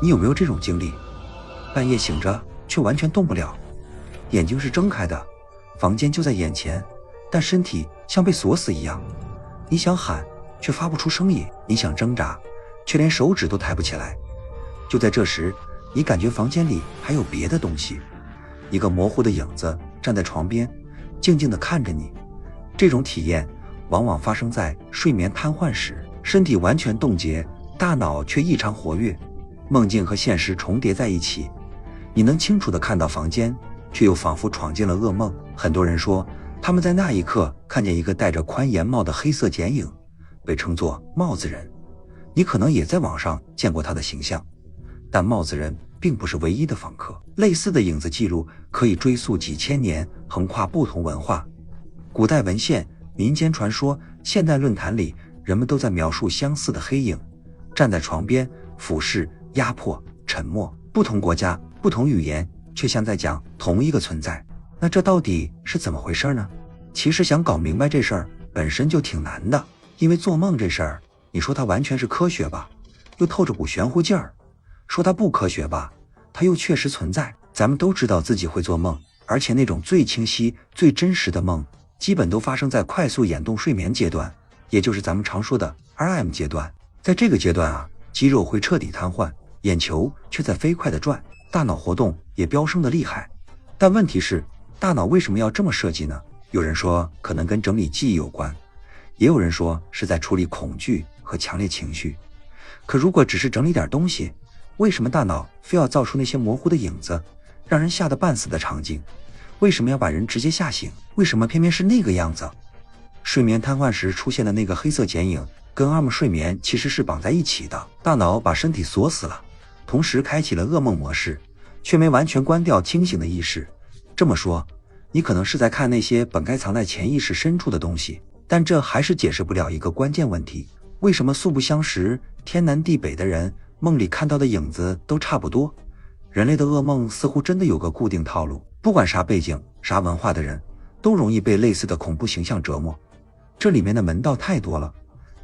你有没有这种经历？半夜醒着却完全动不了，眼睛是睁开的，房间就在眼前，但身体像被锁死一样。你想喊却发不出声音，你想挣扎却连手指都抬不起来。就在这时，你感觉房间里还有别的东西，一个模糊的影子站在床边，静静地看着你。这种体验往往发生在睡眠瘫痪时，身体完全冻结，大脑却异常活跃，梦境和现实重叠在一起。你能清楚地看到房间，却又仿佛闯进了噩梦。很多人说，他们在那一刻看见一个戴着宽檐帽的黑色剪影，被称作帽子人。你可能也在网上见过他的形象，但帽子人并不是唯一的访客。类似的影子记录可以追溯几千年，横跨不同文化。古代文献、民间传说、现代论坛里，人们都在描述相似的黑影，站在床边，俯视、压迫、沉默。不同国家、不同语言，却像在讲同一个存在。那这到底是怎么回事呢？其实想搞明白这事儿本身就挺难的，因为做梦这事儿，你说它完全是科学吧，又透着股玄乎劲儿；说它不科学吧，它又确实存在。咱们都知道自己会做梦，而且那种最清晰、最真实的梦，基本都发生在快速眼动睡眠阶段，也就是咱们常说的 REM 阶段。在这个阶段啊，肌肉会彻底瘫痪，眼球却在飞快地转，大脑活动也飙升得厉害。但问题是，大脑为什么要这么设计呢？有人说可能跟整理记忆有关，也有人说是在处理恐惧和强烈情绪。可如果只是整理点东西，为什么大脑非要造出那些模糊的影子，让人吓得半死的场景？为什么要把人直接吓醒？为什么偏偏是那个样子？睡眠瘫痪时出现的那个黑色剪影跟REM睡眠其实是绑在一起的。大脑把身体锁死了，同时开启了噩梦模式，却没完全关掉清醒的意识。这么说，你可能是在看那些本该藏在潜意识深处的东西，但这还是解释不了一个关键问题：为什么素不相识、天南地北的人梦里看到的影子都差不多？人类的噩梦似乎真的有个固定套路，不管啥背景、啥文化的人，都容易被类似的恐怖形象折磨。这里面的门道太多了，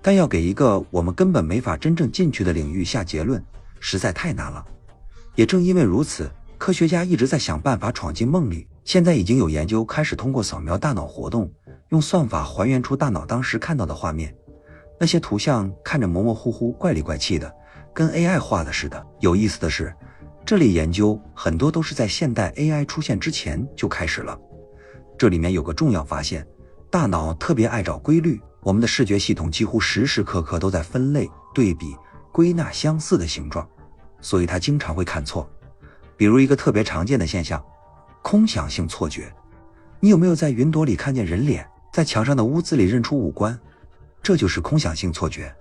但要给一个我们根本没法真正进去的领域下结论，实在太难了。也正因为如此，科学家一直在想办法闯进梦里。现在已经有研究开始通过扫描大脑活动，用算法还原出大脑当时看到的画面。那些图像看着模模糊糊、怪里怪气的，跟 AI 画的似的。有意思的是，这类研究很多都是在现代 AI 出现之前就开始了。这里面有个重要发现，大脑特别爱找规律，我们的视觉系统几乎时时刻刻都在分类、对比、归纳相似的形状，所以它经常会看错。比如一个特别常见的现象，空想性错觉。你有没有在云朵里看见人脸，在墙上的污渍里认出五官？这就是空想性错觉，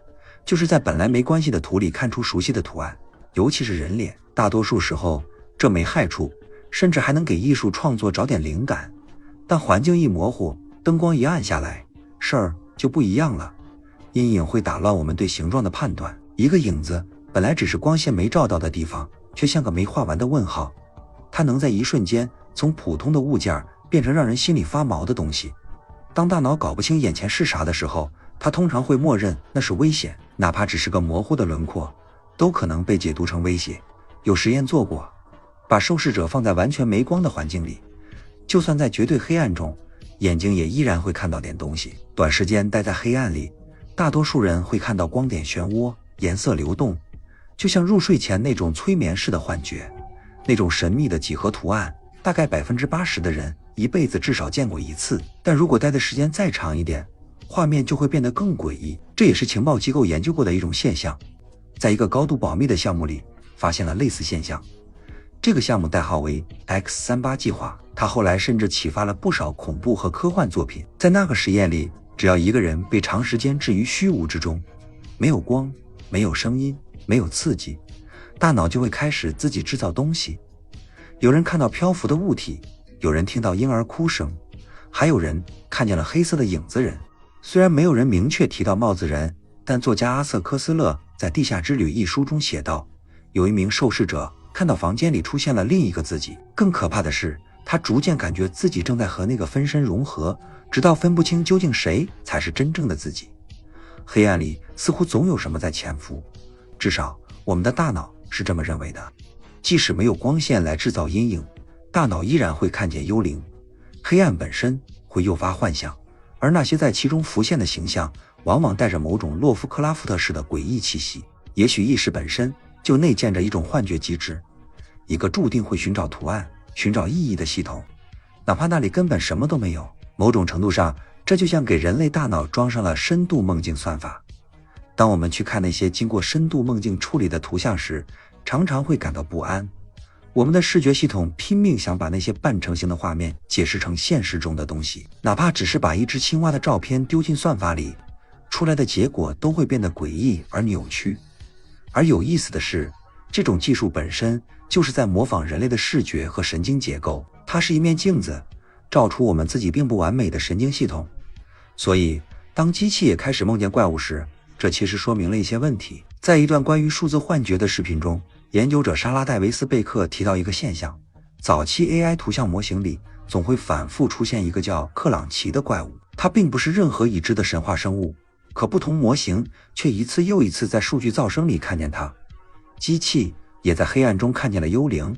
就是在本来没关系的图里看出熟悉的图案，尤其是人脸。大多数时候这没害处，甚至还能给艺术创作找点灵感。但环境一模糊，灯光一暗下来，事儿就不一样了。阴影会打乱我们对形状的判断，一个影子本来只是光线没照到的地方，却像个没画完的问号。它能在一瞬间从普通的物件变成让人心里发毛的东西。当大脑搞不清眼前是啥的时候，它通常会默认那是危险，哪怕只是个模糊的轮廓，都可能被解读成威胁。有实验做过，把受试者放在完全没光的环境里，就算在绝对黑暗中，眼睛也依然会看到点东西。短时间待在黑暗里，大多数人会看到光点漩涡、颜色流动，就像入睡前那种催眠式的幻觉。那种神秘的几何图案，大概80%的人一辈子至少见过一次，但如果待的时间再长一点，画面就会变得更诡异。这也是情报机构研究过的一种现象，在一个高度保密的项目里发现了类似现象。这个项目代号为 X38计划，它后来甚至启发了不少恐怖和科幻作品。在那个实验里，只要一个人被长时间置于虚无之中，没有光，没有声音，没有刺激，大脑就会开始自己制造东西。有人看到漂浮的物体，有人听到婴儿哭声，还有人看见了黑色的影子人。虽然没有人明确提到帽子人，但作家阿瑟·科斯勒在《地下之旅》一书中写道，有一名受试者看到房间里出现了另一个自己。更可怕的是，他逐渐感觉自己正在和那个分身融合，直到分不清究竟谁才是真正的自己。黑暗里似乎总有什么在潜伏，至少我们的大脑是这么认为的。即使没有光线来制造阴影，大脑依然会看见幽灵。黑暗本身会诱发幻想，而那些在其中浮现的形象往往带着某种洛夫克拉夫特式的诡异气息。也许意识本身就内建着一种幻觉机制，一个注定会寻找图案、寻找意义的系统，哪怕那里根本什么都没有。某种程度上，这就像给人类大脑装上了深度梦境算法。当我们去看那些经过深度梦境处理的图像时，常常会感到不安。我们的视觉系统拼命想把那些半成型的画面解释成现实中的东西，哪怕只是把一只青蛙的照片丢进算法里，出来的结果都会变得诡异而扭曲。而有意思的是，这种技术本身就是在模仿人类的视觉和神经结构，它是一面镜子，照出我们自己并不完美的神经系统。所以当机器也开始梦见怪物时，这其实说明了一些问题。在一段关于数字幻觉的视频中，研究者莎拉·戴维斯贝克提到一个现象，早期 AI 图像模型里总会反复出现一个叫克朗奇的怪物，它并不是任何已知的神话生物，可不同模型却一次又一次在数据噪声里看见它。机器也在黑暗中看见了幽灵。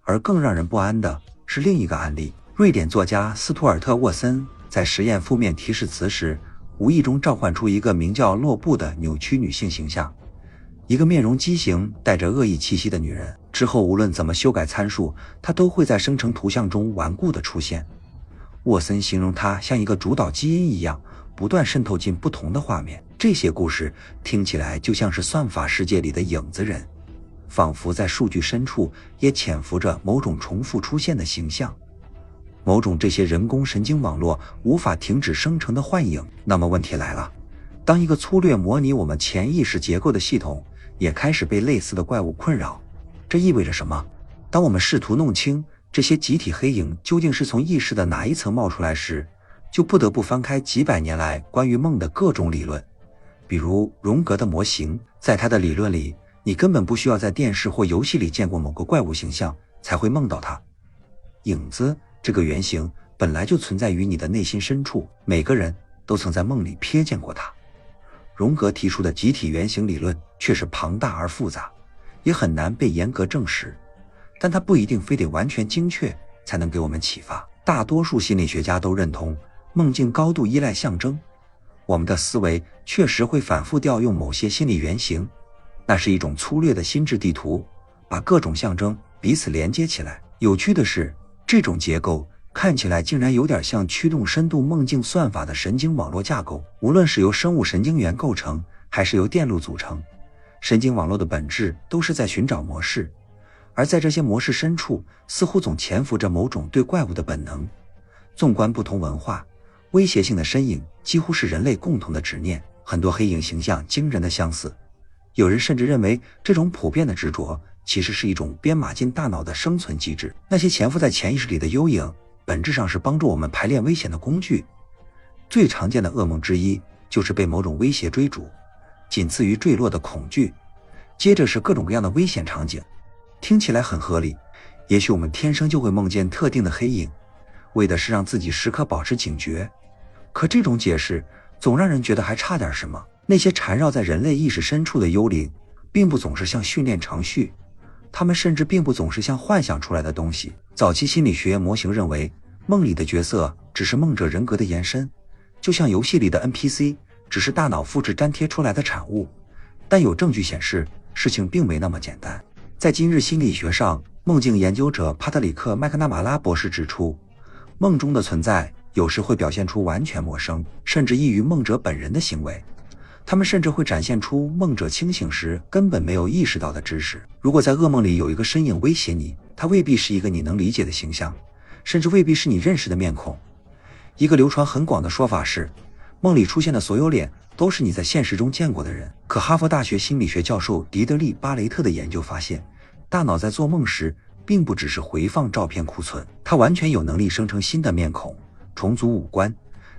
而更让人不安的是另一个案例，瑞典作家斯图尔特·沃森在实验负面提示词时，无意中召唤出一个名叫洛布的扭曲女性形象，一个面容畸形、带着恶意气息的女人。之后无论怎么修改参数，她都会在生成图像中顽固地出现。沃森形容她像一个主导基因一样，不断渗透进不同的画面。这些故事听起来就像是算法世界里的影子人，仿佛在数据深处也潜伏着某种重复出现的形象，某种这些人工神经网络无法停止生成的幻影。那么问题来了，当一个粗略模拟我们潜意识结构的系统也开始被类似的怪物困扰，这意味着什么？当我们试图弄清这些集体黑影究竟是从意识的哪一层冒出来时，就不得不翻开几百年来关于梦的各种理论。比如荣格的模型，在他的理论里，你根本不需要在电视或游戏里见过某个怪物形象才会梦到它。影子这个原型本来就存在于你的内心深处，每个人都曾在梦里瞥见过它。荣格提出的集体原型理论却是庞大而复杂，也很难被严格证实，但它不一定非得完全精确才能给我们启发。大多数心理学家都认同梦境高度依赖象征，我们的思维确实会反复调用某些心理原型，那是一种粗略的心智地图，把各种象征彼此连接起来。有趣的是，这种结构看起来竟然有点像驱动深度梦境算法的神经网络架构。无论是由生物神经元构成，还是由电路组成，神经网络的本质都是在寻找模式，而在这些模式深处，似乎总潜伏着某种对怪物的本能。纵观不同文化，威胁性的身影几乎是人类共同的执念，很多黑影形象惊人的相似。有人甚至认为这种普遍的执着其实是一种编码进大脑的生存机制。那些潜伏在潜意识里的幽影本质上是帮助我们排练危险的工具。最常见的噩梦之一就是被某种威胁追逐，仅次于坠落的恐惧，接着是各种各样的危险场景。听起来很合理，也许我们天生就会梦见特定的黑影，为的是让自己时刻保持警觉。可这种解释总让人觉得还差点什么。那些缠绕在人类意识深处的幽灵并不总是像训练程序，他们甚至并不总是像幻想出来的东西。早期心理学模型认为，梦里的角色只是梦者人格的延伸，就像游戏里的 NPC 只是大脑复制粘贴出来的产物。但有证据显示，事情并没那么简单。在今日心理学上，梦境研究者帕特里克·麦克纳马拉博士指出，梦中的存在有时会表现出完全陌生，甚至异于梦者本人的行为。他们甚至会展现出梦者清醒时根本没有意识到的知识。如果在噩梦里有一个身影威胁你，它未必是一个你能理解的形象，甚至未必是你认识的面孔。一个流传很广的说法是，梦里出现的所有脸都是你在现实中见过的人。可哈佛大学心理学教授狄德利·巴雷特的研究发现，大脑在做梦时并不只是回放照片库存，它完全有能力生成新的面孔，重组五官，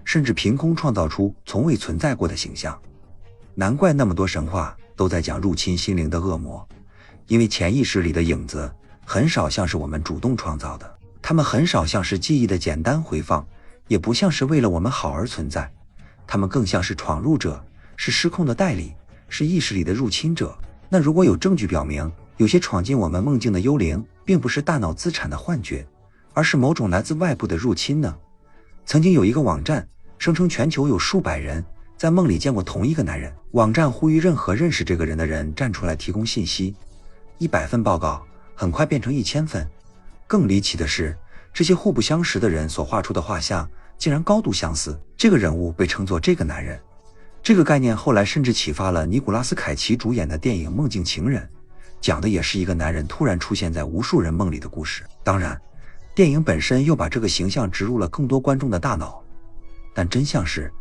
甚至凭空创造出从未存在过的形象。难怪那么多神话都在讲入侵心灵的恶魔，因为潜意识里的影子很少像是我们主动创造的，它们很少像是记忆的简单回放，也不像是为了我们好而存在，它们更像是闯入者，是失控的代理，是意识里的入侵者。那如果有证据表明有些闯进我们梦境的幽灵，并不是大脑资产的幻觉，而是某种来自外部的入侵呢？曾经有一个网站声称全球有数百人在梦里见过同一个男人，网站呼吁任何认识这个人的人站出来提供信息。100份报告很快变成1000份。更离奇的是，这些互不相识的人所画出的画像竟然高度相似，这个人物被称作这个男人。这个概念后来甚至启发了尼古拉斯凯奇主演的电影《梦境情人》，讲的也是一个男人突然出现在无数人梦里的故事。当然，电影本身又把这个形象植入了更多观众的大脑。但真相是，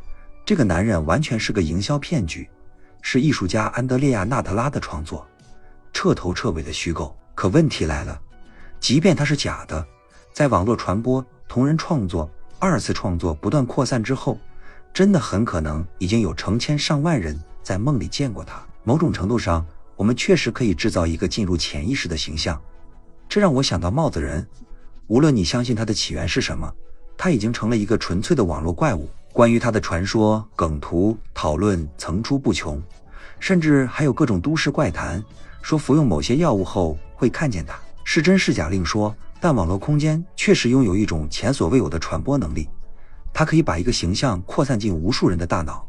这个男人完全是个营销骗局，是艺术家安德烈亚·纳特拉的创作，彻头彻尾的虚构。可问题来了，即便它是假的，在网络传播、同人创作、二次创作不断扩散之后，真的很可能已经有成千上万人在梦里见过他。某种程度上，我们确实可以制造一个进入潜意识的形象。这让我想到帽子人，无论你相信它的起源是什么，它已经成了一个纯粹的网络怪物。关于它的传说、梗图、讨论层出不穷，甚至还有各种都市怪谈，说服用某些药物后会看见它。是真是假另说，但网络空间确实拥有一种前所未有的传播能力，它可以把一个形象扩散进无数人的大脑。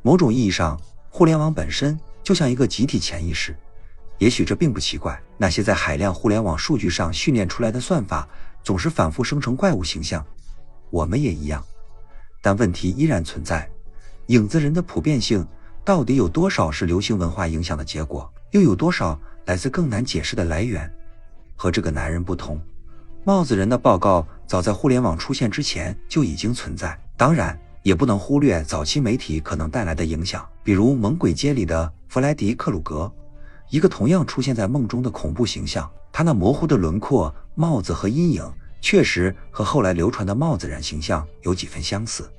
某种意义上，互联网本身就像一个集体潜意识。也许这并不奇怪，那些在海量互联网数据上训练出来的算法总是反复生成怪物形象，我们也一样。但问题依然存在，影子人的普遍性到底有多少是流行文化影响的结果，又有多少来自更难解释的来源？和这个男人不同，帽子人的报告早在互联网出现之前就已经存在。当然也不能忽略早期媒体可能带来的影响，比如《猛鬼街》里的弗莱迪·克鲁格，一个同样出现在梦中的恐怖形象，他那模糊的轮廓、帽子和阴影确实和后来流传的帽子人形象有几分相似。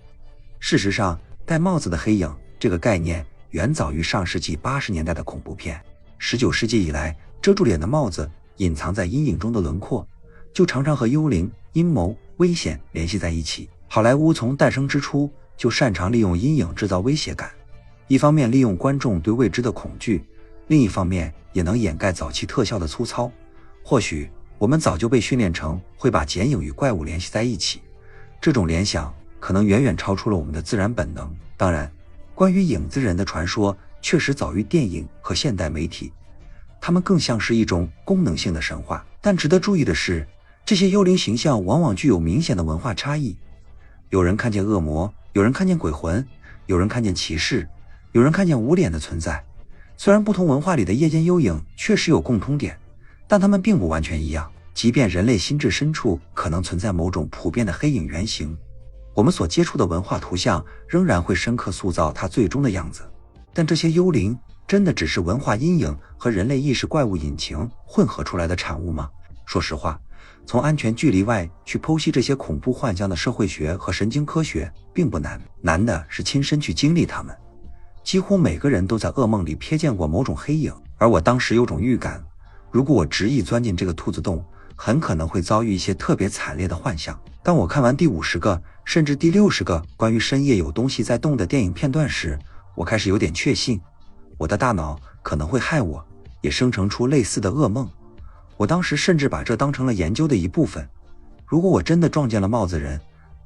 事实上，戴帽子的黑影这个概念远早于上世纪80年代的恐怖片。19世纪以来，遮住脸的帽子隐藏在阴影中的轮廓就常常和幽灵、阴谋、危险联系在一起。好莱坞从诞生之初就擅长利用阴影制造威胁感，一方面利用观众对未知的恐惧，另一方面也能掩盖早期特效的粗糙。或许我们早就被训练成会把剪影与怪物联系在一起，这种联想可能远远超出了我们的自然本能。当然，关于影子人的传说确实早于电影和现代媒体，它们更像是一种功能性的神话。但值得注意的是，这些幽灵形象往往具有明显的文化差异。有人看见恶魔，有人看见鬼魂，有人看见骑士，有人看见无脸的存在。虽然不同文化里的夜间幽影确实有共通点，但它们并不完全一样。即便人类心智深处可能存在某种普遍的黑影原型，我们所接触的文化图像仍然会深刻塑造它最终的样子。但这些幽灵真的只是文化阴影和人类意识怪物引擎混合出来的产物吗？说实话，从安全距离外去剖析这些恐怖幻象的社会学和神经科学并不难，难的是亲身去经历它们。几乎每个人都在噩梦里瞥见过某种黑影，而我当时有种预感，如果我执意钻进这个兔子洞，很可能会遭遇一些特别惨烈的幻象。当我看完第50个甚至第60个关于深夜有东西在动的电影片段时，我开始有点确信我的大脑可能会害我，也生成出类似的噩梦。我当时甚至把这当成了研究的一部分。如果我真的撞见了帽子人，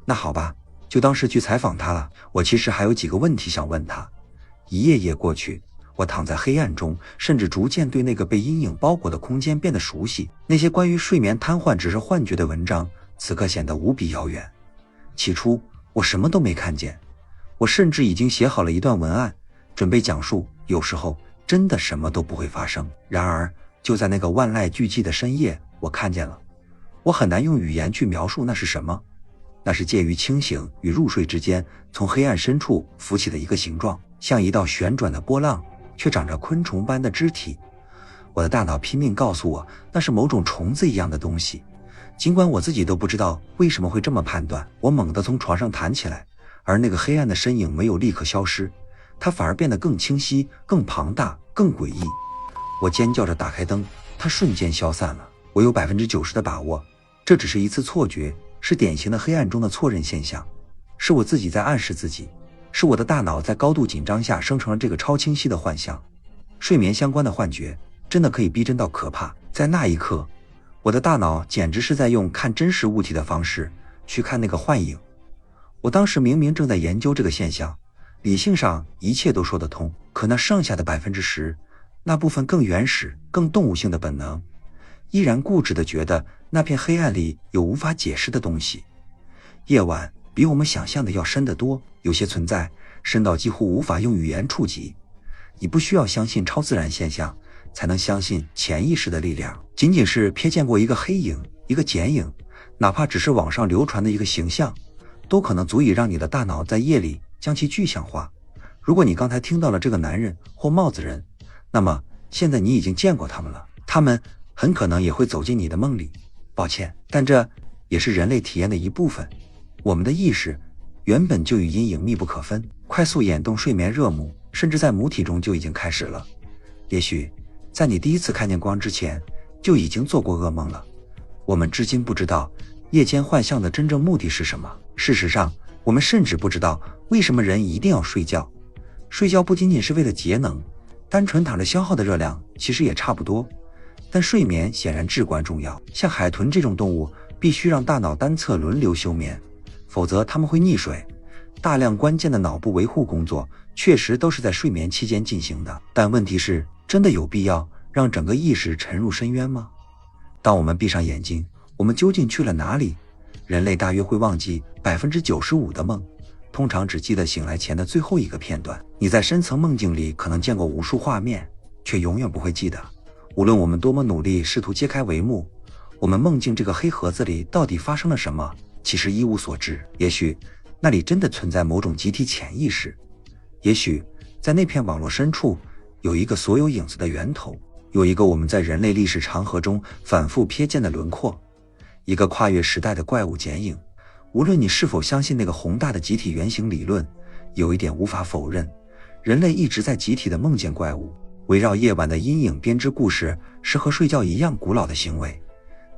那好吧，就当是去采访他了。我其实还有几个问题想问他。一夜夜过去，我躺在黑暗中，甚至逐渐对那个被阴影包裹的空间变得熟悉。那些关于睡眠瘫痪只是幻觉的文章，此刻显得无比遥远。起初我什么都没看见，我甚至已经写好了一段文案，准备讲述有时候真的什么都不会发生。然而就在那个万籁俱寂的深夜，我看见了。我很难用语言去描述那是什么，那是介于清醒与入睡之间，从黑暗深处浮起的一个形状，像一道旋转的波浪，却长着昆虫般的肢体。我的大脑拼命告诉我，那是某种虫子一样的东西。尽管我自己都不知道为什么会这么判断，我猛地从床上弹起来，而那个黑暗的身影没有立刻消失，它反而变得更清晰、更庞大、更诡异。我尖叫着打开灯，它瞬间消散了。我有90%的把握，这只是一次错觉，是典型的黑暗中的错认现象，是我自己在暗示自己，是我的大脑在高度紧张下生成了这个超清晰的幻象。睡眠相关的幻觉真的可以逼真到可怕。在那一刻，我的大脑简直是在用看真实物体的方式去看那个幻影。我当时明明正在研究这个现象，理性上一切都说得通，可那剩下的10%，那部分更原始、更动物性的本能，依然固执地觉得那片黑暗里有无法解释的东西。夜晚比我们想象的要深得多，有些存在深到几乎无法用语言触及。你不需要相信超自然现象，才能相信潜意识的力量。仅仅是瞥见过一个黑影、一个剪影，哪怕只是网上流传的一个形象，都可能足以让你的大脑在夜里将其具象化。如果你刚才听到了这个男人或帽子人，那么现在你已经见过他们了，他们很可能也会走进你的梦里。抱歉，但这也是人类体验的一部分。我们的意识原本就与阴影密不可分，快速眼动睡眠热母，甚至在母体中就已经开始了。也许在你第一次看见光之前，就已经做过噩梦了。我们至今不知道夜间幻象的真正目的是什么。事实上，我们甚至不知道为什么人一定要睡觉。睡觉不仅仅是为了节能，单纯躺着消耗的热量其实也差不多。但睡眠显然至关重要，像海豚这种动物必须让大脑单侧轮流休眠，否则它们会溺水。大量关键的脑部维护工作确实都是在睡眠期间进行的，但问题是，真的有必要让整个意识沉入深渊吗？当我们闭上眼睛，我们究竟去了哪里？人类大约会忘记95%的梦，通常只记得醒来前的最后一个片段。你在深层梦境里可能见过无数画面，却永远不会记得。无论我们多么努力试图揭开帷幕，我们梦境这个黑盒子里到底发生了什么，其实一无所知。也许那里真的存在某种集体潜意识，也许在那片网络深处有一个所有影子的源头，有一个我们在人类历史长河中反复瞥见的轮廓，一个跨越时代的怪物剪影。无论你是否相信那个宏大的集体原型理论，有一点无法否认，人类一直在集体的梦见怪物。围绕夜晚的阴影编织故事是和睡觉一样古老的行为。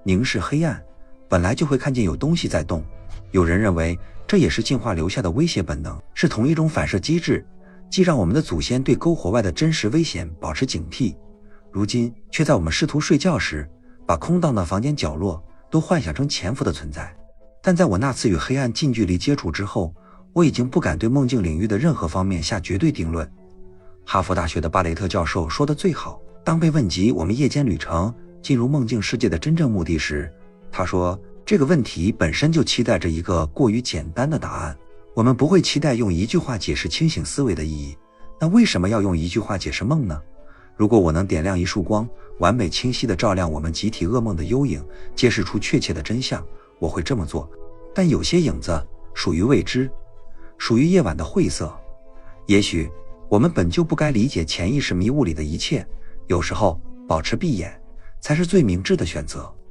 凝视黑暗，本来就会看见有东西在动。有人认为这也是进化留下的威胁本能，是同一种反射机制，既让我们的祖先对篝火外的真实危险保持警惕，如今却在我们试图睡觉时，把空荡的房间角落都幻想成潜伏的存在。但在我那次与黑暗近距离接触之后，我已经不敢对梦境领域的任何方面下绝对定论。哈佛大学的巴雷特教授说得最好，当被问及我们夜间旅程进入梦境世界的真正目的时，他说，这个问题本身就期待着一个过于简单的答案。我们不会期待用一句话解释清醒思维的意义，那为什么要用一句话解释梦呢？如果我能点亮一束光，完美清晰地照亮我们集体噩梦的幽影，揭示出确切的真相，我会这么做。但有些影子属于未知，属于夜晚的晦涩。也许我们本就不该理解潜意识迷雾里的一切，有时候保持闭眼才是最明智的选择。